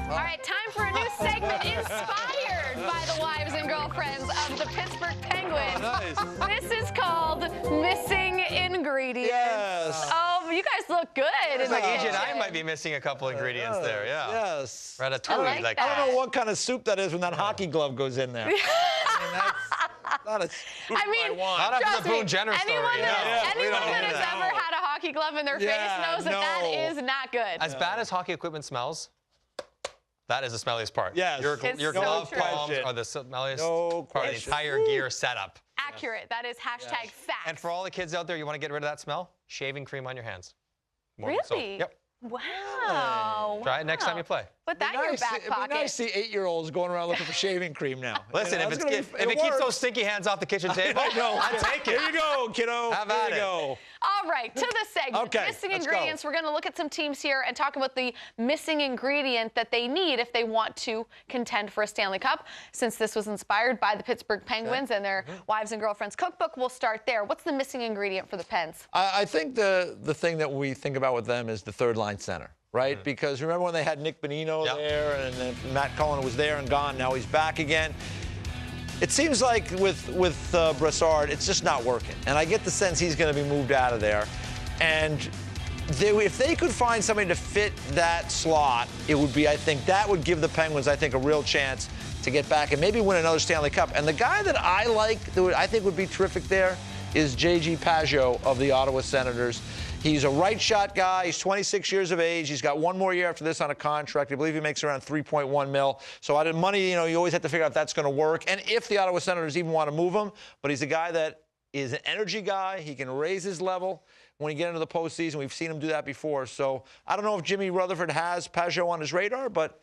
All right, time for a new segment inspired by the wives and girlfriends of the Pittsburgh Penguins. Nice. This is called Missing Ingredients. Yes. Oh, you guys look good. It's like EJ and I might be missing a couple ingredients there, yeah. Yes. Ratatouille, like I don't know what kind of soup that is when that hockey glove goes in there. I mean, that's not a soup I want. Not after trust the me, Boone Jenner story. anyone that Yeah. has ever had a hockey glove in their face knows that is not good. As bad as hockey equipment smells, that is the smelliest part. Yes. Your It's glove so palms true. are the smelliest No part of the question. entire gear setup. Accurate. That is hashtag fact. And for all the kids out there, you want to get rid of that smell? Shaving cream on your hands. More than soap. Really? Yep. Wow. Try it next time you play. Put that in your back It'd pocket. be nice to see 8-year-olds going around looking for shaving cream now. Listen, You know, if that's it keeps those stinky hands off the kitchen table, I'll take it. Here you go, kiddo. Have Here at you it. go. All right, to the segment. Okay, Missing let's ingredients. go. We're going to look at some teams here and talk about the missing ingredient that they need if they want to contend for a Stanley Cup. Since this was inspired by the Pittsburgh Penguins and their wives and girlfriends cookbook, we'll start there. What's the missing ingredient for the Pens? I think the thing that we think about with them is the third line center, right? Because remember when they had Nick Bonino there and then Matt Cullen was there and gone. Now he's back again. It seems like with Brassard, it's just not working. And I get the sense he's going to be moved out of there. And if they could find somebody to fit that slot, it would be, I think, that would give the Penguins, I think, a real chance to get back and maybe win another Stanley Cup. And the guy that I like, that I think would be terrific there, is J.G. Pageau of the Ottawa Senators. He's a right shot guy. He's 26 years of age. He's got one more year after this on a contract. I believe he makes around $3.1 million. So out of money, you always have to figure out if that's going to work and if the Ottawa Senators even want to move him. But he's a guy that is an energy guy. He can raise his level when he get into the postseason. We've seen him do that before. So I don't know if Jimmy Rutherford has Pageau on his radar, but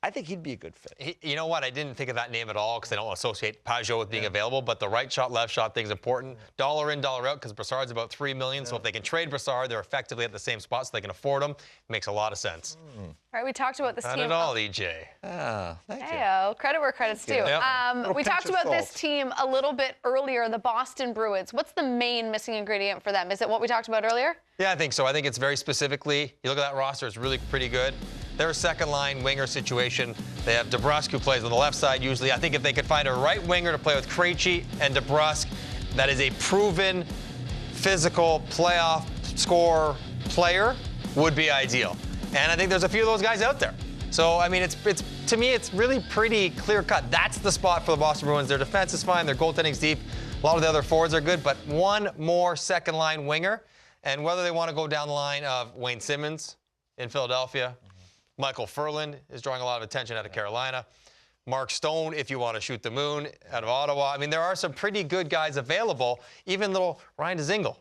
I think he'd be a good fit. You know what? I didn't think of that name at all because I don't associate Pageau with being available, but the right shot, left shot thing's important. Dollar in, dollar out, because Brassard's about $3 million. So if they can trade Brassard, they're effectively at the same spot so they can afford him. It makes a lot of sense. All right, we talked about this Not team. at all, EJ. Thank you. Hey-o. Credit where credit's due. Yep. We talked about this team a little bit earlier, the Boston Bruins. What's the main missing ingredient for them? Is it what we talked about earlier? Yeah, I think so. I think it's very specifically, you look at that roster, it's really pretty good. They're a second-line winger situation. They have DeBrusk, who plays on the left side usually. I think if they could find a right winger to play with Krejci and DeBrusk, that is a proven physical playoff scorer player, would be ideal. And I think there's a few of those guys out there. So, I mean, it's to me, it's really pretty clear-cut. That's the spot for the Boston Bruins. Their defense is fine. Their goaltending's deep. A lot of the other forwards are good, but one more second-line winger. And whether they want to go down the line of Wayne Simmons in Philadelphia, Michael Furland is drawing a lot of attention out of Carolina. Mark Stone, if you want to shoot the moon, out of Ottawa. I mean, there are some pretty good guys available. Even little Ryan Dzingel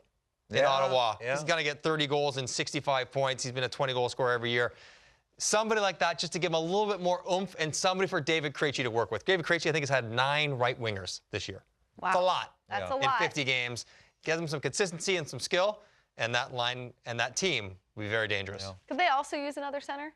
in Ottawa. He's going to get 30 goals and 65 points. He's been a 20-goal scorer every year. Somebody like that just to give him a little bit more oomph and somebody for David Krejci to work with. David Krejci, I think, has had 9 right wingers this year. Wow. That's a lot. That's a in lot. 50 games. Gives them some consistency and some skill, and that line and that team will be very dangerous. Could they also use another center?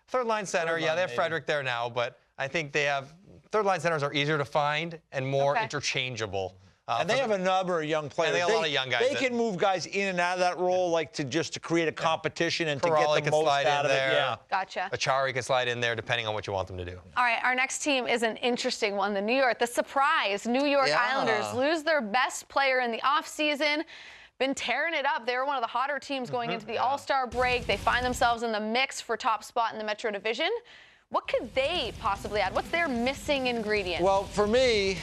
Third-line center, they have Frederick there now, but I think they have third-line centers are easier to find and more interchangeable. And they have a number of young players. And they have a lot of young guys. They can move guys in and out of that role, like to create a competition and to get the most out of it. Yeah. Gotcha. Achari can slide in there depending on what you want them to do. All right, our next team is an interesting one. The surprise New York Islanders lose their best player in the offseason. Been tearing it up. They were one of the hotter teams going into the All-Star break. They find themselves in the mix for top spot in the Metro Division. What could they possibly add? What's their missing ingredient? Well, for me,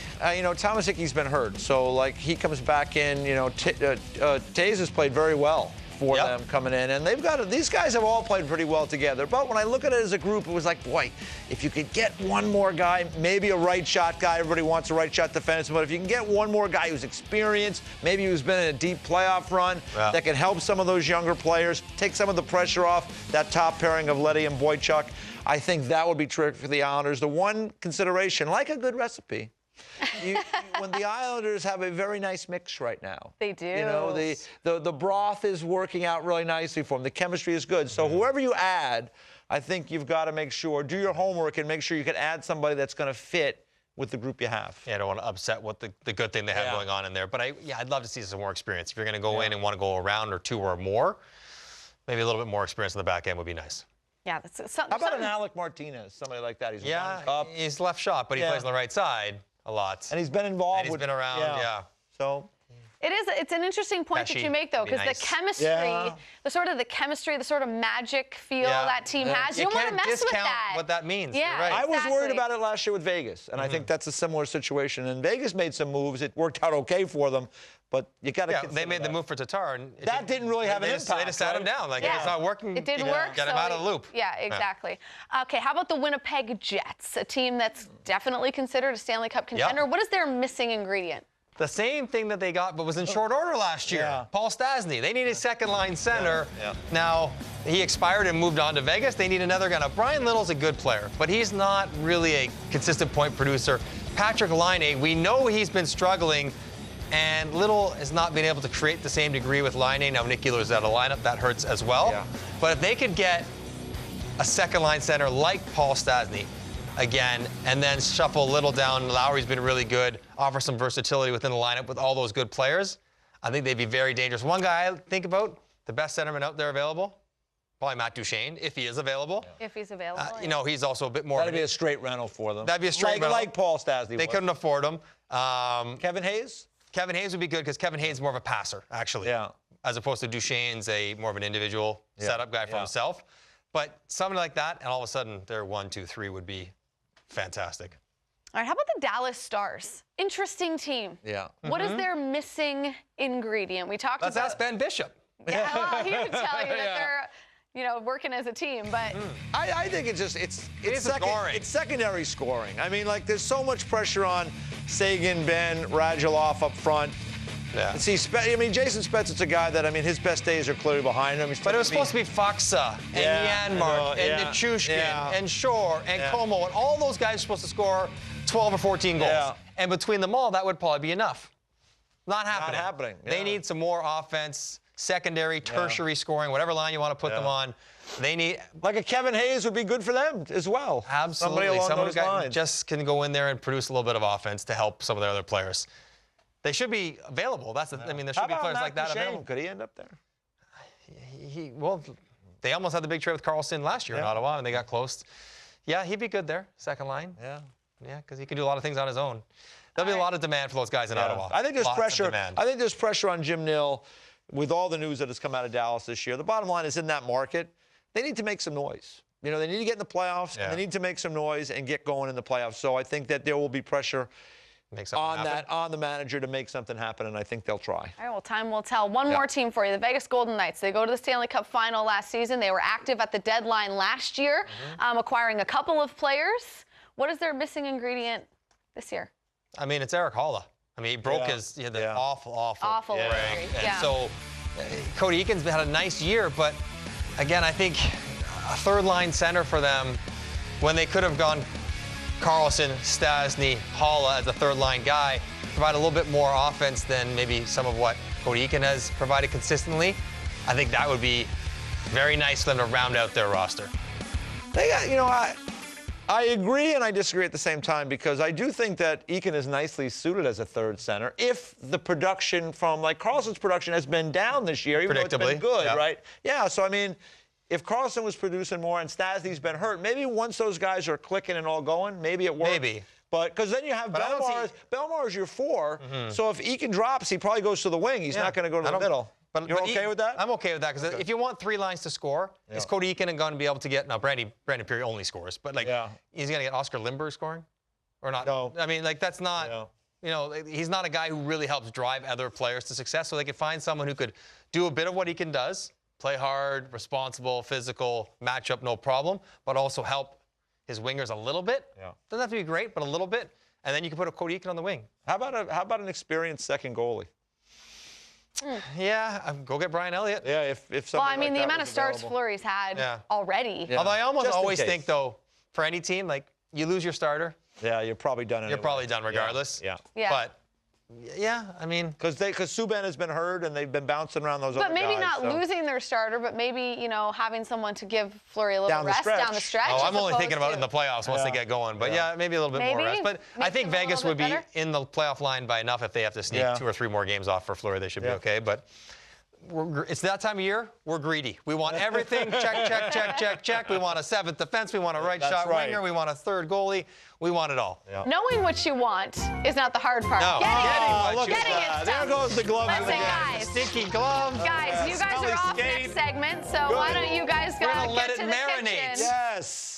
Thomas Hickey's been hurt. So, he comes back in, Taze has played very well for them coming in. And these guys have all played pretty well together. But when I look at it as a group, it was like, boy, if you could get one more guy, maybe a right shot guy, everybody wants a right shot defenseman, but if you can get one more guy who's experienced, maybe who's been in a deep playoff run, that can help some of those younger players, take some of the pressure off that top pairing of Leddy and Boychuk, I think that would be terrific for the Islanders. The one consideration, like a good recipe, when the Islanders have a very nice mix right now. They do. The broth is working out really nicely for them. The chemistry is good. So whoever you add, I think you've got to make sure, do your homework and make sure you can add somebody that's going to fit with the group you have. Yeah, I don't want to upset what the good thing they have going on in there. But I'd love to see some more experience. If you're going to go in and want to go a round or two or more, maybe a little bit more experience on the back end would be nice. Yeah, How about an Alec Martinez, somebody like that? He's up. He's left shot, but he plays on the right side a lot. And he's been involved. And he's been around, So it's an interesting point that you make, though, because the chemistry, the sort of magic feel that team has, you don't want to mess with that. What that means. Yeah, right. I was worried about it last year with Vegas, and I think that's a similar situation. And Vegas made some moves. It worked out okay for them, but you got to. Yeah, they made the move for Tatar, and that didn't really have an impact. They just sat him down. Like, if it's not working, it didn't work. Get him out of the loop. Yeah, exactly. Okay, how about the Winnipeg Jets, a team that's definitely considered a Stanley Cup contender? What is their missing ingredient? The same thing that they got, but was in short order last year. Paul Stastny. They need a second-line center. Now, he expired and moved on to Vegas. They need another guy. Now, Brian Little's a good player, but he's not really a consistent point producer. Patrick Laine, we know he's been struggling, and Little has not been able to create the same degree with Laine. Now, Nick Keeler's out of lineup. That hurts as well. But if they could get a second-line center like Paul Stastny again, and then shuffle Little down. Lowry's been really good, offer some versatility within the lineup with all those good players. I think they'd be very dangerous. One guy I think about, the best centerman out there available, probably Matt Duchene, if he is available. If he's available. You know, he's also a bit more. That'd be a straight rental for them. That'd be a straight rental. Like Paul Stastny. They couldn't afford him. Kevin Hayes? Kevin Hayes would be good because Kevin Hayes is more of a passer, actually. As opposed to Duchene's more of an individual setup guy for himself. But something like that, and all of a sudden, their 1, 2, 3 would be fantastic. All right, how about the Dallas Stars? Interesting team. What is their missing ingredient? We talked about. Let's ask Ben Bishop. Yeah, well, he would tell you that they're, working as a team, but I think it's scoring. It's secondary scoring. I mean, like, there's so much pressure on Sagan, Ben, Radulov up front. See, Jason Spezza's a guy that, his best days are clearly behind him. But it was supposed to be Faksa and Janmark and Nichushkin and Shore and Como, and all those guys are supposed to score 12 or 14 goals. And between them all, that would probably be enough. Not happening. They need some more offense, secondary, tertiary scoring, whatever line you want to put them on. They need... Like a Kevin Hayes would be good for them as well. Absolutely. Someone who just can go in there and produce a little bit of offense to help some of their other players. They should be available. There should be players like that available. Could he end up there? Well, they almost had the big trade with Karlsson last year in Ottawa, and they got close. Yeah, he'd be good there, second line. Yeah, because he can do a lot of things on his own. There'll be a lot of demand for those guys in Ottawa. I think there's pressure. I think there's pressure on Jim Nill with all the news that has come out of Dallas this year. The bottom line is, in that market, they need to make some noise. They need to get in the playoffs, and they need to make some noise and get going in the playoffs. So I think that there will be pressure on the manager to make something happen, and I think they'll try. All right, well, time will tell. One more team for you, the Vegas Golden Knights. They go to the Stanley Cup final last season. They were active at the deadline last year, acquiring a couple of players. What is their missing ingredient this year? It's Eric Haula. He broke his awful break. And so Cody Eakin's had a nice year, but again, I think a third-line center for them when they could have gone Karlsson, Stastny, Haula as a third-line guy, provide a little bit more offense than maybe some of what Cody Eakin has provided consistently. I think that would be very nice for them to round out their roster. They got, I agree and I disagree at the same time, because I do think that Eakin is nicely suited as a third center if the production from, Karlsson's production has been down this year, even though it's been good, right? Yeah, so if Karlsson was producing more and Stastny's been hurt, maybe once those guys are clicking and all going, maybe it works. Maybe. But because then you have Belmar's your 4, so if Eakin drops, he probably goes to the wing. He's not going to go to the middle. You're okay with that? I'm okay with that, because if you want 3 lines to score, is Cody Eakin going to be able to get... Now, Brandon Peary only scores, but is he going to get Oscar Lindbergh scoring? Or not? No. That's not... he's not a guy who really helps drive other players to success, so they could find someone who could do a bit of what Eakin does, play hard, responsible, physical, matchup, no problem, but also help his wingers a little bit. Doesn't have to be great, but a little bit. And then you can put a Cody Eakin on the wing. How about an experienced second goalie? Yeah, go get Brian Elliott. Yeah, if the amount of starts Fleury's had already. Although I always think, though, for any team, you lose your starter. Yeah, you're probably done anyway. You're probably done regardless. Yeah. But because Subban has been hurt and they've been bouncing around those other guys. But maybe not losing their starter, but maybe, having someone to give Fleury a little rest down the stretch. Oh, I'm only thinking about it in the playoffs once they get going. But maybe a little bit more rest. But I think Vegas would be in the playoff line by enough if they have to sneak 2 or 3 more games off for Fleury. They should be okay. But it's that time of year, we're greedy. We want everything. Check, check, check, check, check. We want a 7th defense. We want a right-shot winger. We want a 3rd goalie. We want it all. Yeah. Knowing what you want is not the hard part. No. Getting it. There goes the glove. Listen, guys. Sticky glove. Guys, you guys are off next segment, so why don't you guys go get to the kitchen? Yes.